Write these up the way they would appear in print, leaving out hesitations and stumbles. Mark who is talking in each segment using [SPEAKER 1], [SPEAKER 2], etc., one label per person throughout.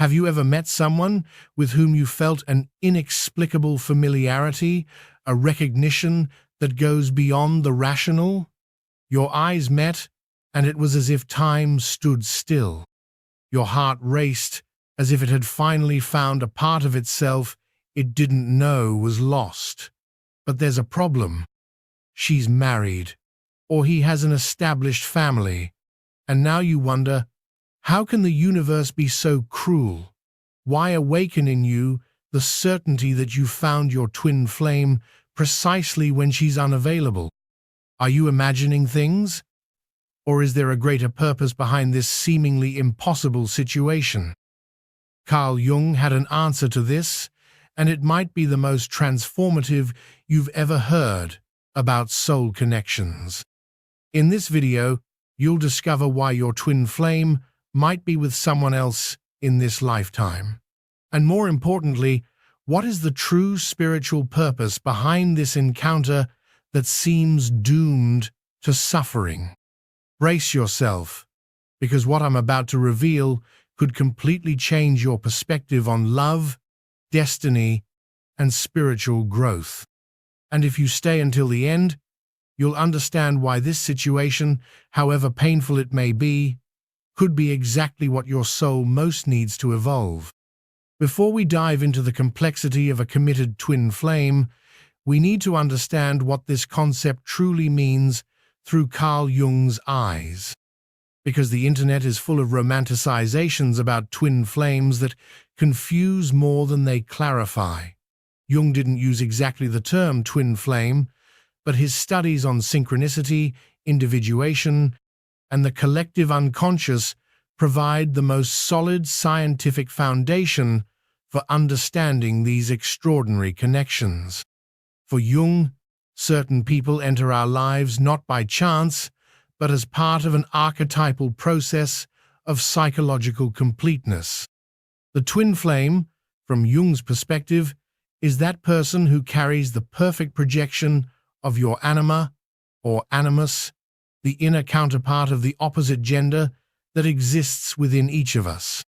[SPEAKER 1] Have you ever met someone with whom you felt an inexplicable familiarity, a recognition that goes beyond the rational? Your eyes met, and it was as if time stood still. Your heart raced, as if it had finally found a part of itself it didn't know was lost. But there's a problem. She's married, or he has an established family, and now you wonder, how can the universe be so cruel? Why awaken in you the certainty that you found your twin flame precisely when she's unavailable? Are you imagining things? Or is there a greater purpose behind this seemingly impossible situation? Carl Jung had an answer to this, and it might be the most transformative you've ever heard about soul connections. In this video, you'll discover why your twin flame might be with someone else in this lifetime. And more importantly, what is the true spiritual purpose behind this encounter that seems doomed to suffering? Brace yourself, because what I'm about to reveal could completely change your perspective on love, destiny, and spiritual growth. And if you stay until the end, you'll understand why this situation, however painful it may be, could be exactly what your soul most needs to evolve. Before we dive into the complexity of a committed twin flame, we need to understand what this concept truly means through Carl Jung's eyes. Because the internet is full of romanticizations about twin flames that confuse more than they clarify. Jung didn't use exactly the term twin flame, but his studies on synchronicity, individuation, and the collective unconscious provide the most solid scientific foundation for understanding these extraordinary connections. For Jung, certain people enter our lives not by chance, but as part of an archetypal process of psychological completeness. The twin flame, from Jung's perspective, is that person who carries the perfect projection of your anima, or animus, the inner counterpart of the opposite gender that exists within each of us.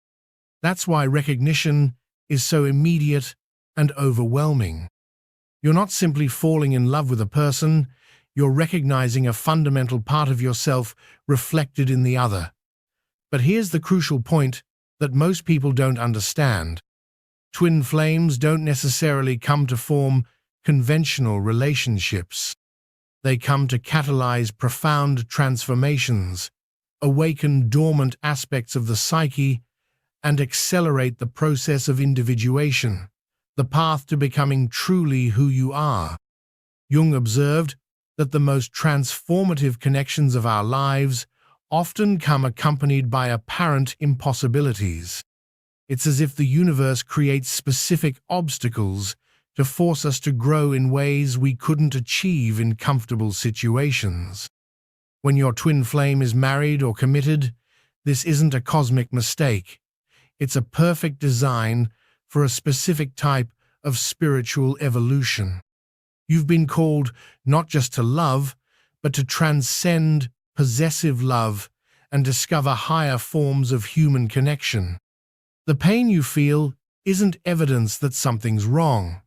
[SPEAKER 1] That's why recognition is so immediate and overwhelming. You're not simply falling in love with a person, you're recognizing a fundamental part of yourself reflected in the other. But here's the crucial point that most people don't understand. Twin flames don't necessarily come to form conventional relationships. They come to catalyze profound transformations, awaken dormant aspects of the psyche, and accelerate the process of individuation, the path to becoming truly who you are. Jung observed that the most transformative connections of our lives often come accompanied by apparent impossibilities. It's as if the universe creates specific obstacles to force us to grow in ways we couldn't achieve in comfortable situations. When your twin flame is married or committed, this isn't a cosmic mistake. It's a perfect design for a specific type of spiritual evolution. You've been called not just to love, but to transcend possessive love and discover higher forms of human connection. The pain you feel isn't evidence that something's wrong.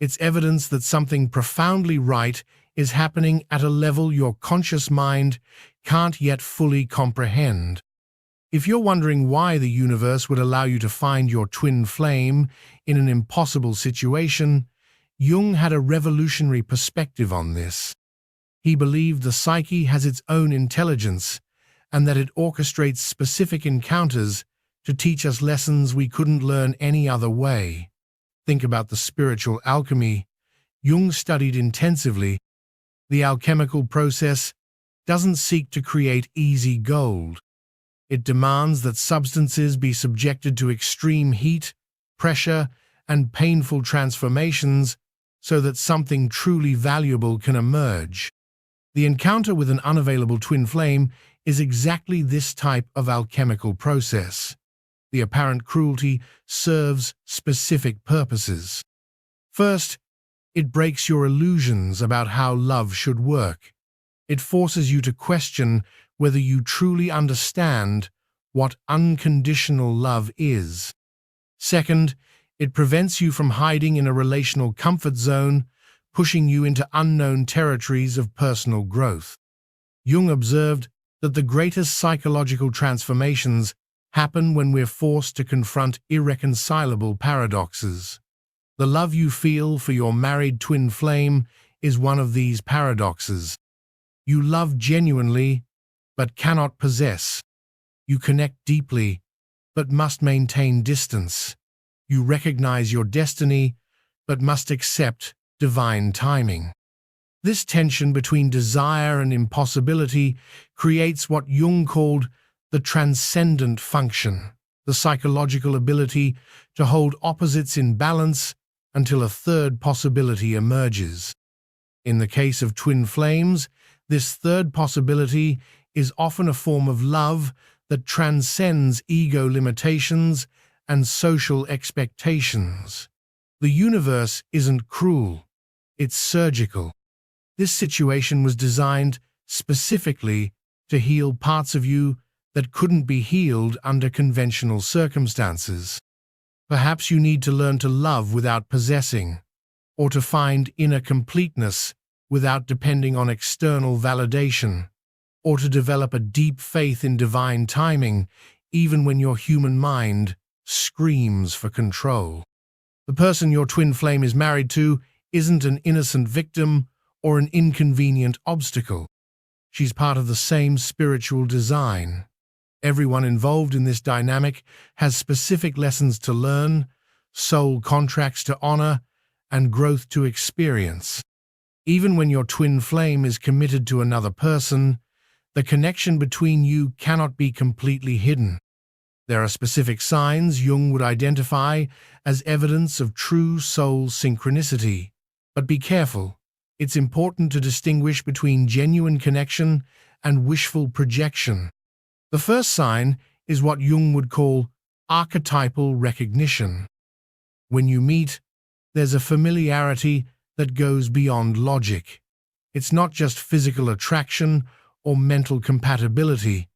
[SPEAKER 1] It's evidence that something profoundly right is happening at a level your conscious mind can't yet fully comprehend. If you're wondering why the universe would allow you to find your twin flame in an impossible situation, Jung had a revolutionary perspective on this. He believed the psyche has its own intelligence and that it orchestrates specific encounters to teach us lessons we couldn't learn any other way. Think about the spiritual alchemy Jung studied intensively. The alchemical process doesn't seek to create easy gold. It demands that substances be subjected to extreme heat, pressure, and painful transformations so that something truly valuable can emerge. The encounter with an unavailable twin flame is exactly this type of alchemical process. The apparent cruelty serves specific purposes. First, it breaks your illusions about how love should work. It forces you to question whether you truly understand what unconditional love is. Second, it prevents you from hiding in a relational comfort zone, pushing you into unknown territories of personal growth. Jung observed that the greatest psychological transformations happen when we're forced to confront irreconcilable paradoxes. The love you feel for your married twin flame is one of these paradoxes. You love genuinely, but cannot possess. You connect deeply, but must maintain distance. You recognize your destiny, but must accept divine timing. This tension between desire and impossibility creates what Jung called the transcendent function, the psychological ability to hold opposites in balance until a third possibility emerges. In the case of twin flames, this third possibility is often a form of love that transcends ego limitations and social expectations. The universe isn't cruel, it's surgical. This situation was designed specifically to heal parts of you that couldn't be healed under conventional circumstances. Perhaps you need to learn to love without possessing, or to find inner completeness without depending on external validation, or to develop a deep faith in divine timing even when your human mind screams for control. The person your twin flame is married to isn't an innocent victim or an inconvenient obstacle. She's part of the same spiritual design. Everyone involved in this dynamic has specific lessons to learn, soul contracts to honor, and growth to experience. Even when your twin flame is committed to another person, the connection between you cannot be completely hidden. There are specific signs Jung would identify as evidence of true soul synchronicity. But be careful. It's important to distinguish between genuine connection and wishful projection. The first sign is what Jung would call archetypal recognition. When you meet, there's a familiarity that goes beyond logic. It's not just physical attraction or mental compatibility.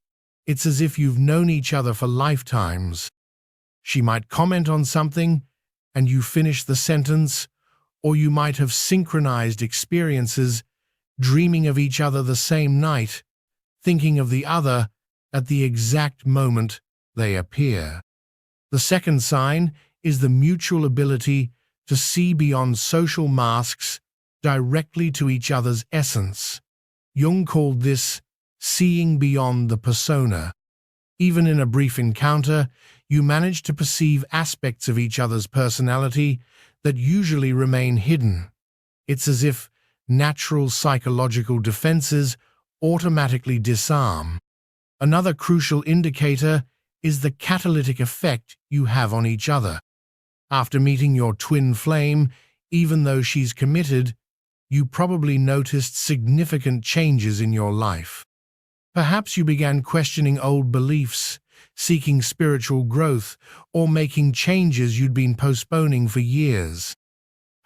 [SPEAKER 1] It's as if you've known each other for lifetimes. She might comment on something, and you finish the sentence, or you might have synchronized experiences, dreaming of each other the same night, thinking of the other at the exact moment they appear. The second sign is the mutual ability to see beyond social masks directly to each other's essence. Jung called this seeing beyond the persona. Even in a brief encounter, you manage to perceive aspects of each other's personality that usually remain hidden. It's as if natural psychological defenses automatically disarm. Another crucial indicator is the catalytic effect you have on each other. After meeting your twin flame, even though she's committed, you probably noticed significant changes in your life. Perhaps you began questioning old beliefs, seeking spiritual growth, or making changes you'd been postponing for years.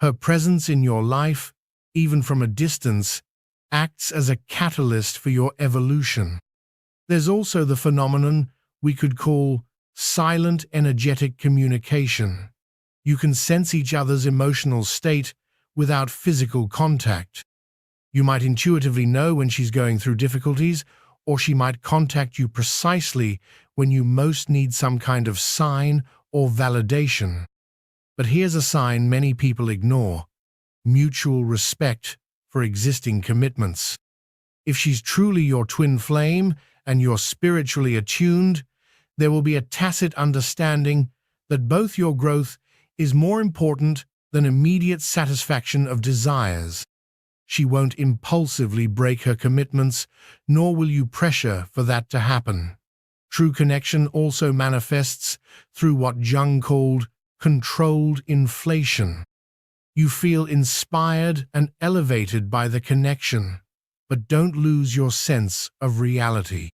[SPEAKER 1] Her presence in your life, even from a distance, acts as a catalyst for your evolution. There's also the phenomenon we could call silent energetic communication. You can sense each other's emotional state without physical contact. You might intuitively know when she's going through difficulties, or she might contact you precisely when you most need some kind of sign or validation. But here's a sign many people ignore: mutual respect for existing commitments. If she's truly your twin flame and you're spiritually attuned, there will be a tacit understanding that both your growth is more important than immediate satisfaction of desires. She won't impulsively break her commitments, nor will you pressure for that to happen. True connection also manifests through what Jung called controlled inflation. You feel inspired and elevated by the connection, but don't lose your sense of reality.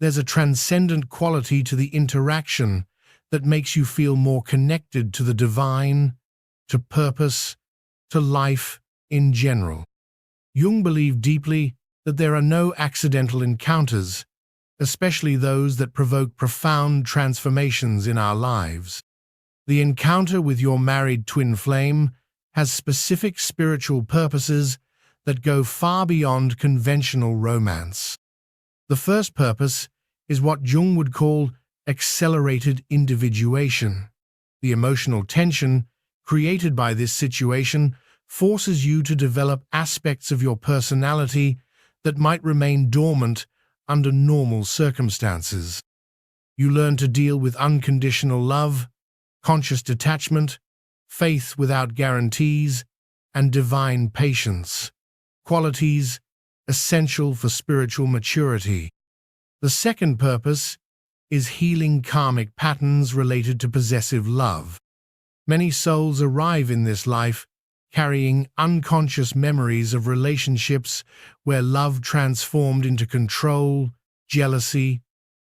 [SPEAKER 1] There's a transcendent quality to the interaction that makes you feel more connected to the divine, to purpose, to life in general. Jung believed deeply that there are no accidental encounters, especially those that provoke profound transformations in our lives. The encounter with your married twin flame has specific spiritual purposes that go far beyond conventional romance. The first purpose is what Jung would call accelerated individuation. The emotional tension created by this situation forces you to develop aspects of your personality that might remain dormant under normal circumstances. You learn to deal with unconditional love, conscious detachment, faith without guarantees, and divine patience, qualities essential for spiritual maturity. The second purpose is healing karmic patterns related to possessive love. Many souls arrive in this life carrying unconscious memories of relationships where love transformed into control, jealousy,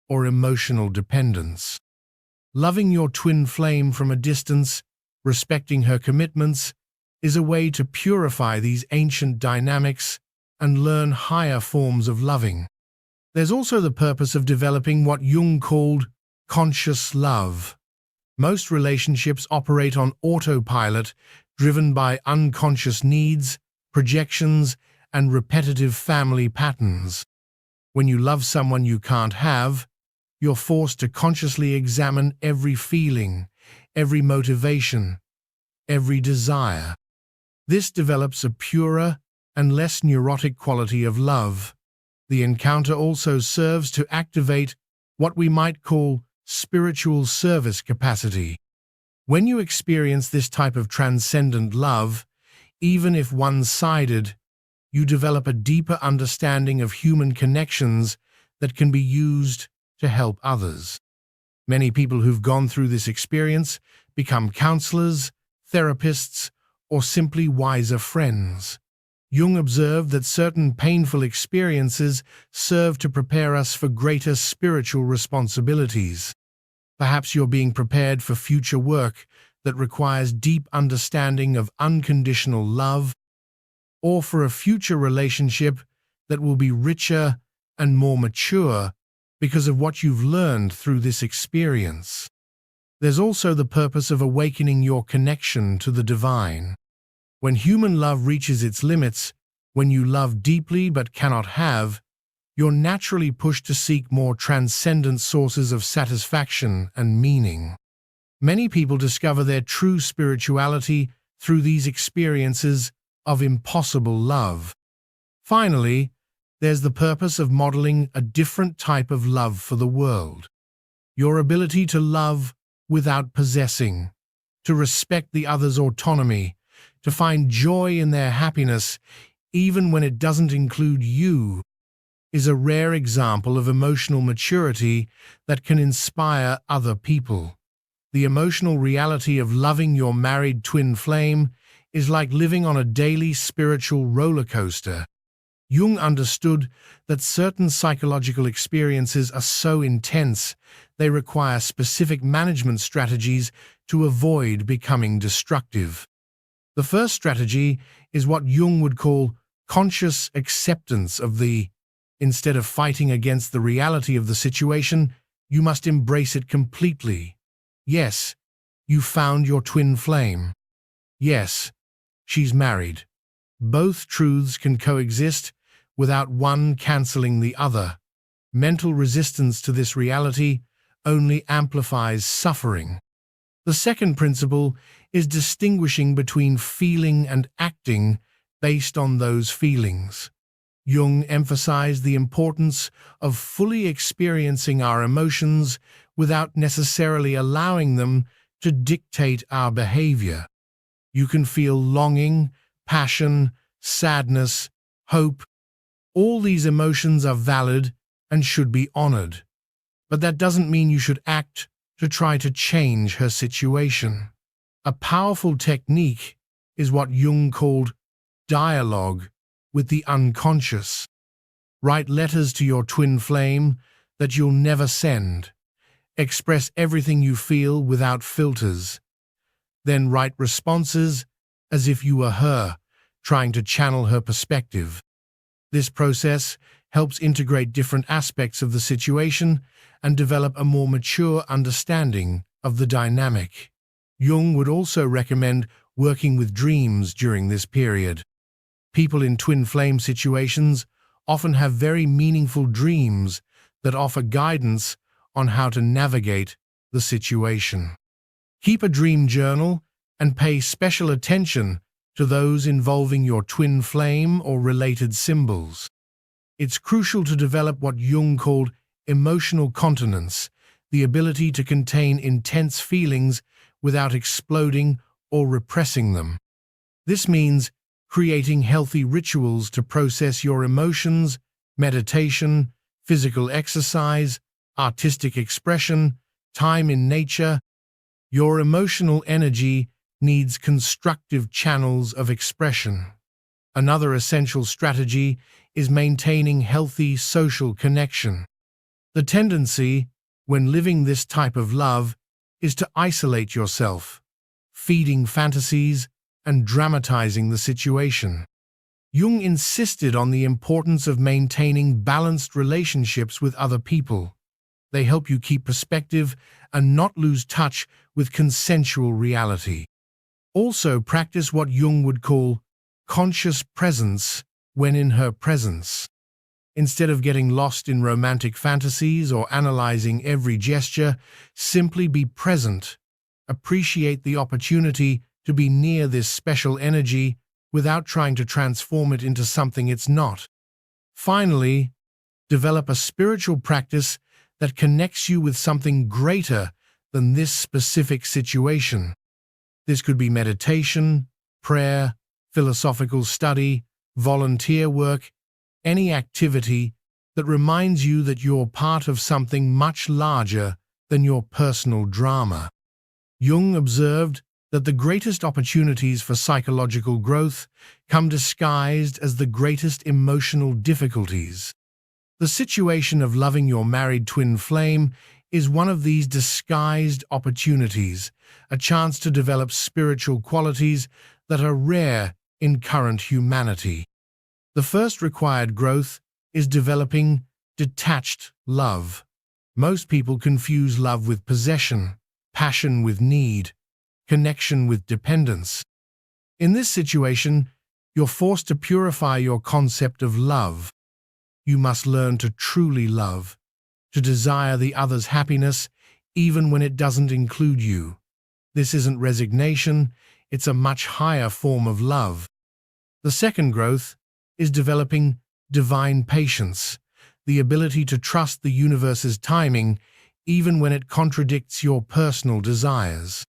[SPEAKER 1] or emotional dependence. Loving your twin flame from a distance, respecting her commitments, is a way to purify these ancient dynamics and learn higher forms of loving. There's also the purpose of developing what Jung called conscious love. Most relationships operate on autopilot, driven by unconscious needs, projections, and repetitive family patterns. When you love someone you can't have, you're forced to consciously examine every feeling, every motivation, every desire. This develops a purer and less neurotic quality of love. The encounter also serves to activate what we might call spiritual service capacity. When you experience this type of transcendent love, even if one-sided, you develop a deeper understanding of human connections that can be used to help others. Many people who've gone through this experience become counselors, therapists, or simply wiser friends. Jung observed that certain painful experiences serve to prepare us for greater spiritual responsibilities. Perhaps you're being prepared for future work that requires deep understanding of unconditional love, or for a future relationship that will be richer and more mature because of what you've learned through this experience. There's also the purpose of awakening your connection to the divine. When human love reaches its limits, when you love deeply but cannot have, you're naturally pushed to seek more transcendent sources of satisfaction and meaning. Many people discover their true spirituality through these experiences of impossible love. Finally, there's the purpose of modeling a different type of love for the world. Your ability to love without possessing, to respect the other's autonomy, to find joy in their happiness, even when it doesn't include you, is a rare example of emotional maturity that can inspire other people. The emotional reality of loving your married twin flame is like living on a daily spiritual roller coaster. Jung understood that certain psychological experiences are so intense they require specific management strategies to avoid becoming destructive. The first strategy is what Jung would call conscious acceptance of the. Instead of fighting against the reality of the situation, you must embrace it completely. Yes, you found your twin flame. Yes, she's married. Both truths can coexist without one canceling the other. Mental resistance to this reality only amplifies suffering. The second principle is distinguishing between feeling and acting based on those feelings. Jung emphasized the importance of fully experiencing our emotions without necessarily allowing them to dictate our behavior. You can feel longing, passion, sadness, hope. All these emotions are valid and should be honored. But that doesn't mean you should act to try to change her situation. A powerful technique is what Jung called dialogue with the unconscious. Write letters to your twin flame that you'll never send. Express everything you feel without filters. Then write responses as if you were her, trying to channel her perspective. This process helps integrate different aspects of the situation and develop a more mature understanding of the dynamic. Jung would also recommend working with dreams during this period. People in twin flame situations often have very meaningful dreams that offer guidance on how to navigate the situation. Keep a dream journal and pay special attention to those involving your twin flame or related symbols. It's crucial to develop what Jung called emotional continence, the ability to contain intense feelings without exploding or repressing them. This means creating healthy rituals to process your emotions, meditation, physical exercise, artistic expression, time in nature. Your emotional energy needs constructive channels of expression. Another essential strategy is maintaining healthy social connection. The tendency, when living this type of love, is to isolate yourself, feeding fantasies and dramatizing the situation. Jung insisted on the importance of maintaining balanced relationships with other people. They help you keep perspective and not lose touch with consensual reality. Also, practice what Jung would call conscious presence when in her presence. Instead of getting lost in romantic fantasies or analyzing every gesture, simply be present. Appreciate the opportunity to be near this special energy without trying to transform it into something it's not. Finally, develop a spiritual practice that connects you with something greater than this specific situation. This could be meditation, prayer, philosophical study, volunteer work, any activity that reminds you that you're part of something much larger than your personal drama. Jung observed that the greatest opportunities for psychological growth come disguised as the greatest emotional difficulties. The situation of loving your married twin flame is one of these disguised opportunities, a chance to develop spiritual qualities that are rare in current humanity. The first required growth is developing detached love. Most people confuse love with possession, passion with need, connection with dependence. In this situation, you're forced to purify your concept of love. You must learn to truly love, to desire the other's happiness even when it doesn't include you. This isn't resignation, it's a much higher form of love. The second growth is developing divine patience, the ability to trust the universe's timing even when it contradicts your personal desires.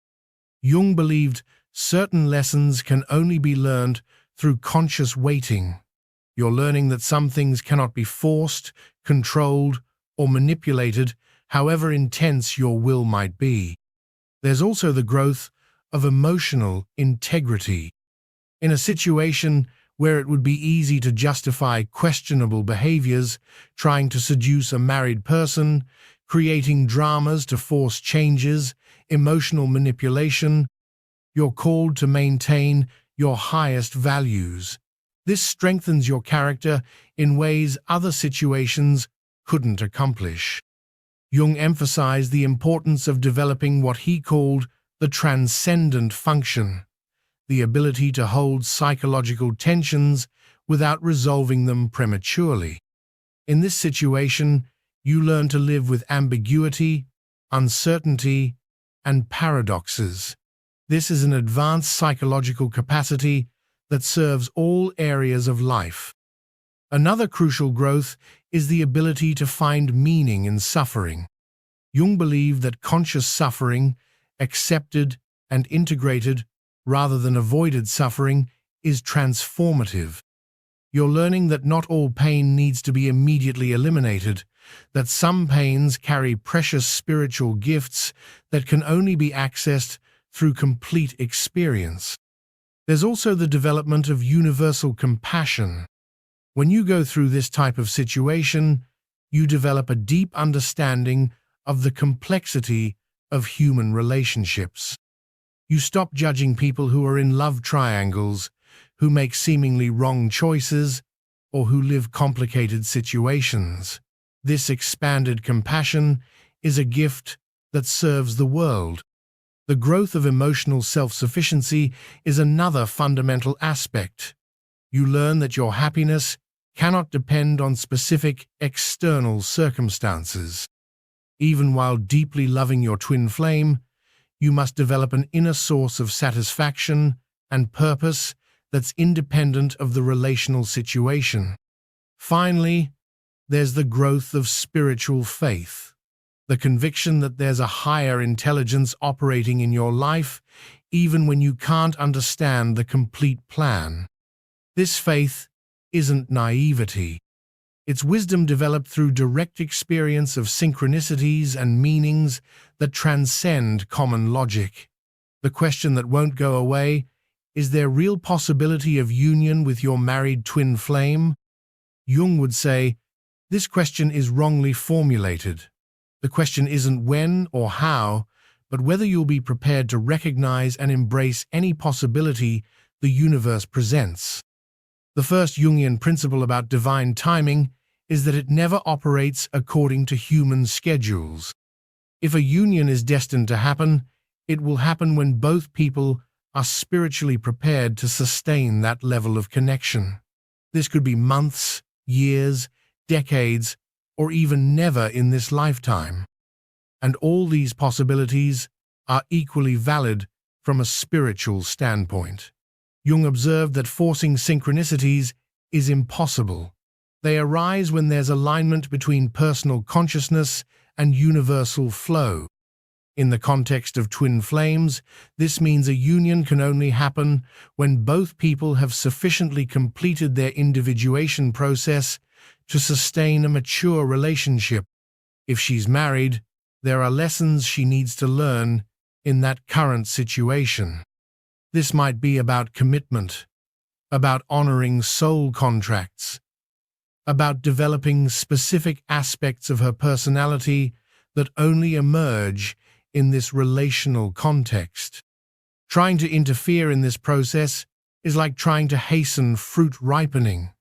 [SPEAKER 1] Jung believed certain lessons can only be learned through conscious waiting. You're learning that some things cannot be forced, controlled, or manipulated, however intense your will might be. There's also the growth of emotional integrity. In a situation where it would be easy to justify questionable behaviors, trying to seduce a married person, creating dramas to force changes, emotional manipulation, you're called to maintain your highest values. This strengthens your character in ways other situations couldn't accomplish. Jung emphasized the importance of developing what he called the transcendent function, the ability to hold psychological tensions without resolving them prematurely. In this situation, you learn to live with ambiguity, uncertainty, and paradoxes. This is an advanced psychological capacity that serves all areas of life. Another crucial growth is the ability to find meaning in suffering. Jung believed that conscious suffering, accepted and integrated rather than avoided suffering, is transformative. You're learning that not all pain needs to be immediately eliminated, that some pains carry precious spiritual gifts that can only be accessed through complete experience. There's also the development of universal compassion. When you go through this type of situation, you develop a deep understanding of the complexity of human relationships. You stop judging people who are in love triangles, who make seemingly wrong choices, or who live complicated situations. This expanded compassion is a gift that serves the world. The growth of emotional self-sufficiency is another fundamental aspect. You learn that your happiness cannot depend on specific external circumstances. Even while deeply loving your twin flame, you must develop an inner source of satisfaction and purpose that's independent of the relational situation. Finally, there's the growth of spiritual faith, the conviction that there's a higher intelligence operating in your life, even when you can't understand the complete plan. This faith isn't naivety. It's wisdom developed through direct experience of synchronicities and meanings that transcend common logic. The question that won't go away: is there real possibility of union with your married twin flame? Jung would say, this question is wrongly formulated. The question isn't when or how, but whether you'll be prepared to recognize and embrace any possibility the universe presents. The first Jungian principle about divine timing is that it never operates according to human schedules. If a union is destined to happen, it will happen when both people are spiritually prepared to sustain that level of connection. This could be months, years, decades, or even never in this lifetime. And all these possibilities are equally valid from a spiritual standpoint. Jung observed that forcing synchronicities is impossible. They arise when there's alignment between personal consciousness and universal flow. In the context of twin flames, this means a union can only happen when both people have sufficiently completed their individuation process to sustain a mature relationship. If she's married, there are lessons she needs to learn in that current situation. This might be about commitment, about honoring soul contracts, about developing specific aspects of her personality that only emerge in this relational context. Trying to interfere in this process is like trying to hasten fruit ripening.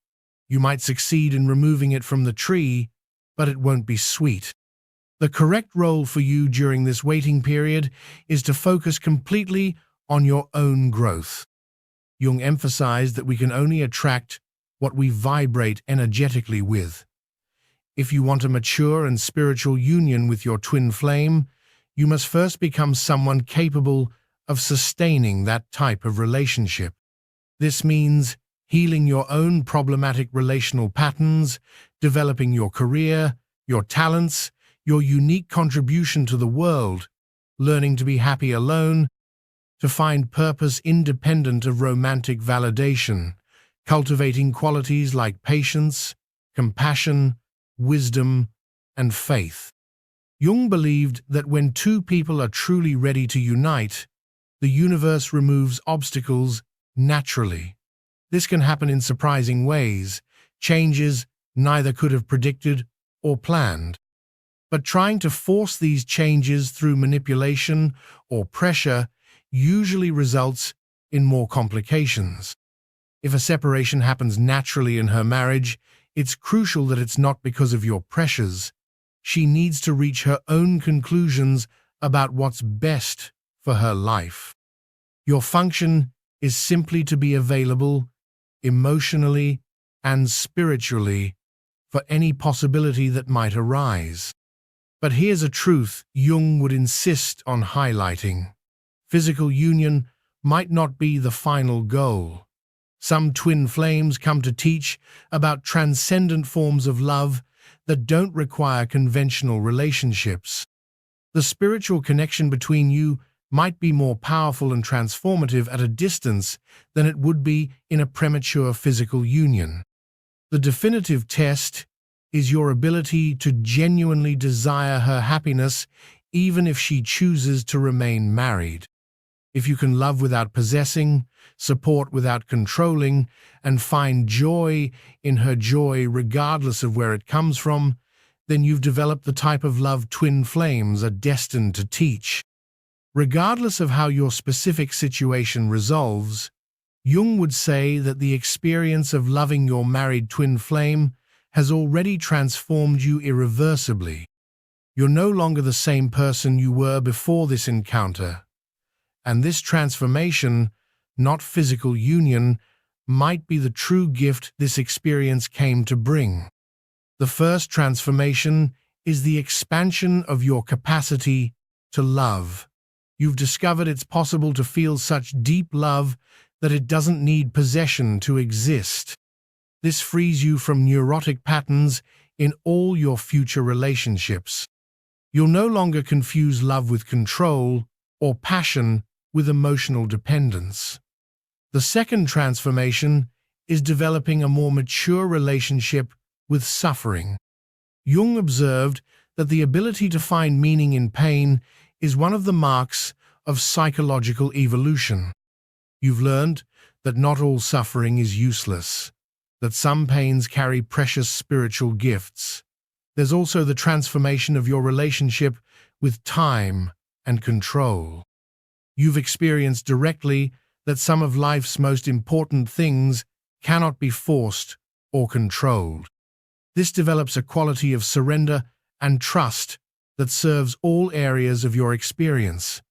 [SPEAKER 1] You might succeed in removing it from the tree, but it won't be sweet. The correct role for you during this waiting period is to focus completely on your own growth. Jung emphasized that we can only attract what we vibrate energetically with. If you want a mature and spiritual union with your twin flame, you must first become someone capable of sustaining that type of relationship. This means healing your own problematic relational patterns, developing your career, your talents, your unique contribution to the world, learning to be happy alone, to find purpose independent of romantic validation, cultivating qualities like patience, compassion, wisdom, and faith. Jung believed that when two people are truly ready to unite, the universe removes obstacles naturally. This can happen in surprising ways, changes neither could have predicted or planned. But trying to force these changes through manipulation or pressure usually results in more complications. If a separation happens naturally in her marriage, it's crucial that it's not because of your pressures. She needs to reach her own conclusions about what's best for her life. Your function is simply to be available, emotionally and spiritually, for any possibility that might arise. But here's a truth Jung would insist on highlighting. Physical union might not be the final goal. Some twin flames come to teach about transcendent forms of love that don't require conventional relationships. The spiritual connection between you might be more powerful and transformative at a distance than it would be in a premature physical union. The definitive test is your ability to genuinely desire her happiness even if she chooses to remain married. If you can love without possessing, support without controlling, and find joy in her joy regardless of where it comes from, then you've developed the type of love twin flames are destined to teach. Regardless of how your specific situation resolves, Jung would say that the experience of loving your married twin flame has already transformed you irreversibly. You're no longer the same person you were before this encounter. And this transformation, not physical union, might be the true gift this experience came to bring. The first transformation is the expansion of your capacity to love. You've discovered it's possible to feel such deep love that it doesn't need possession to exist. This frees you from neurotic patterns in all your future relationships. You'll no longer confuse love with control or passion with emotional dependence. The second transformation is developing a more mature relationship with suffering. Jung observed that the ability to find meaning in pain is one of the marks of psychological evolution. You've learned that not all suffering is useless, that some pains carry precious spiritual gifts. There's also the transformation of your relationship with time and control. You've experienced directly that some of life's most important things cannot be forced or controlled. This develops a quality of surrender and trust that serves all areas of your experience.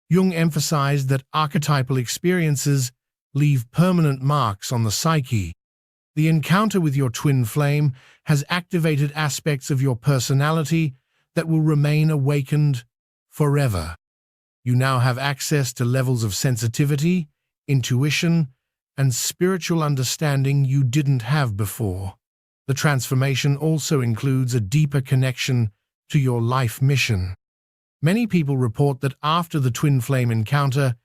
[SPEAKER 1] Jung emphasized that archetypal experiences leave permanent marks on the psyche. The encounter with your twin flame has activated aspects of your personality that will remain awakened forever. You now have access to levels of sensitivity, intuition, and spiritual understanding you didn't have before. The transformation also includes a deeper connection to your life mission. Many people report that after the twin flame encounter,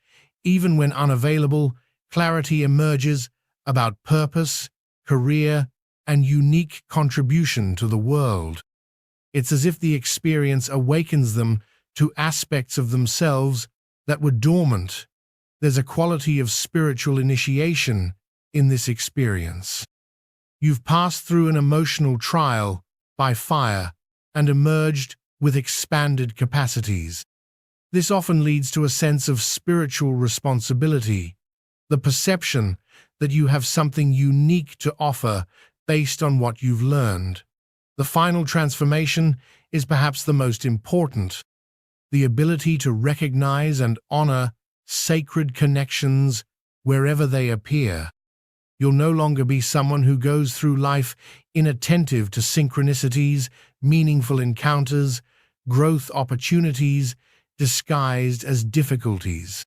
[SPEAKER 1] even when unavailable, clarity emerges about purpose, career, and unique contribution to the world. It's as if the experience awakens them to aspects of themselves that were dormant. There's a quality of spiritual initiation in this experience. You've passed through an emotional trial by fire and emerged with expanded capacities. This often leads to a sense of spiritual responsibility, the perception that you have something unique to offer based on what you've learned. The final transformation is perhaps the most important, the ability to recognize and honor sacred connections wherever they appear. You'll no longer be someone who goes through life inattentive to synchronicities, meaningful encounters, growth opportunities disguised as difficulties.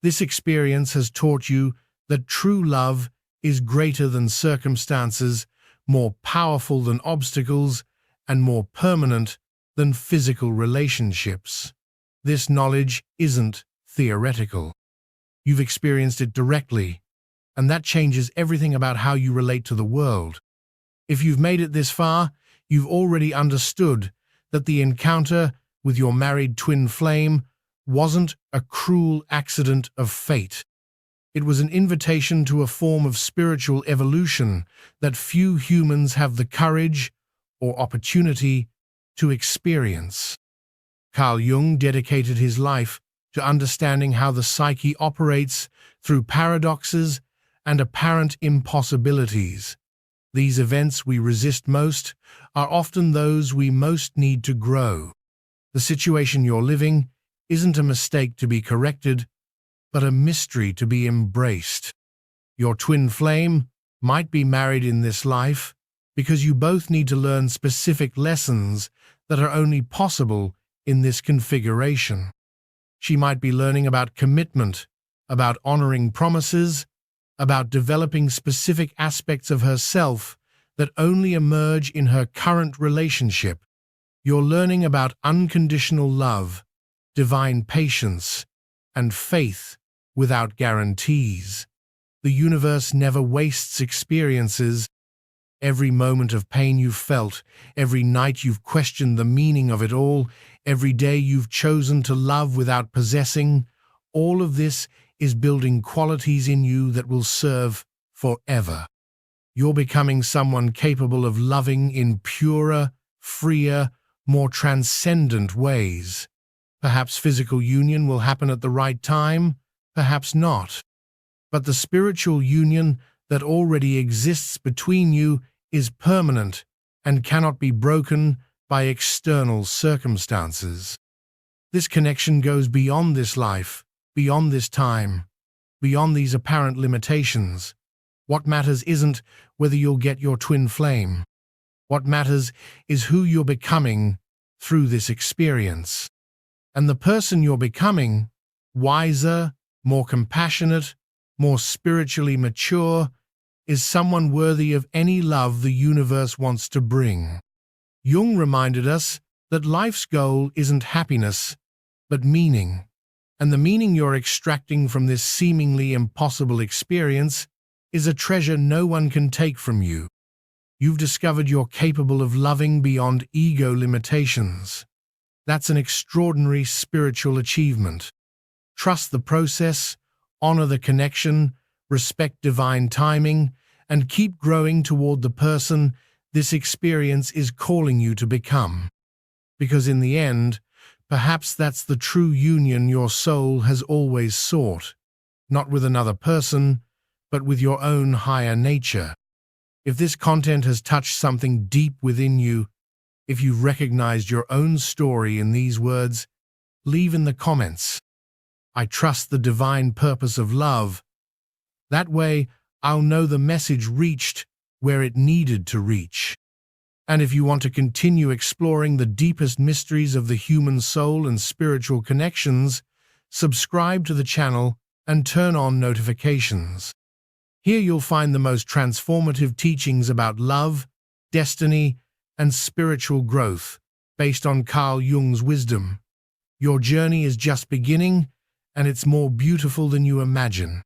[SPEAKER 1] This experience has taught you that true love is greater than circumstances, more powerful than obstacles, and more permanent than physical relationships. This knowledge isn't theoretical. You've experienced it directly, and that changes everything about how you relate to the world. If you've made it this far, you've already understood that the encounter with your married twin flame wasn't a cruel accident of fate. It was an invitation to a form of spiritual evolution that few humans have the courage or opportunity to experience. Carl Jung dedicated his life to understanding how the psyche operates through paradoxes and apparent impossibilities. These events we resist most are often those we most need to grow. The situation you're living isn't a mistake to be corrected, but a mystery to be embraced. Your twin flame might be married in this life because you both need to learn specific lessons that are only possible in this configuration. She might be learning about commitment, about honoring promises, about developing specific aspects of herself that only emerge in her current relationship. You're learning about unconditional love, divine patience, and faith without guarantees. The universe never wastes experiences. Every moment of pain you've felt, every night you've questioned the meaning of it all, every day you've chosen to love without possessing, all of this is building qualities in you that will serve forever. You're becoming someone capable of loving in purer, freer, more transcendent ways. Perhaps physical union will happen at the right time, perhaps not. But the spiritual union that already exists between you is permanent and cannot be broken by external circumstances. This connection goes beyond this life, beyond this time, beyond these apparent limitations. What matters isn't whether you'll get your twin flame. What matters is who you're becoming through this experience. And the person you're becoming, wiser, more compassionate, more spiritually mature, is someone worthy of any love the universe wants to bring. Jung reminded us that life's goal isn't happiness, but meaning. And the meaning you're extracting from this seemingly impossible experience is a treasure no one can take from you. You've discovered you're capable of loving beyond ego limitations. That's an extraordinary spiritual achievement. Trust the process, honor the connection, respect divine timing, and keep growing toward the person this experience is calling you to become. Because in the end, perhaps that's the true union your soul has always sought, not with another person, but with your own higher nature. If this content has touched something deep within you, if you've recognized your own story in these words, leave in the comments. I trust the divine purpose of love. That way, I'll know the message reached where it needed to reach. And if you want to continue exploring the deepest mysteries of the human soul and spiritual connections, subscribe to the channel and turn on notifications. Here you'll find the most transformative teachings about love, destiny, and spiritual growth, based on Carl Jung's wisdom. Your journey is just beginning, and it's more beautiful than you imagine.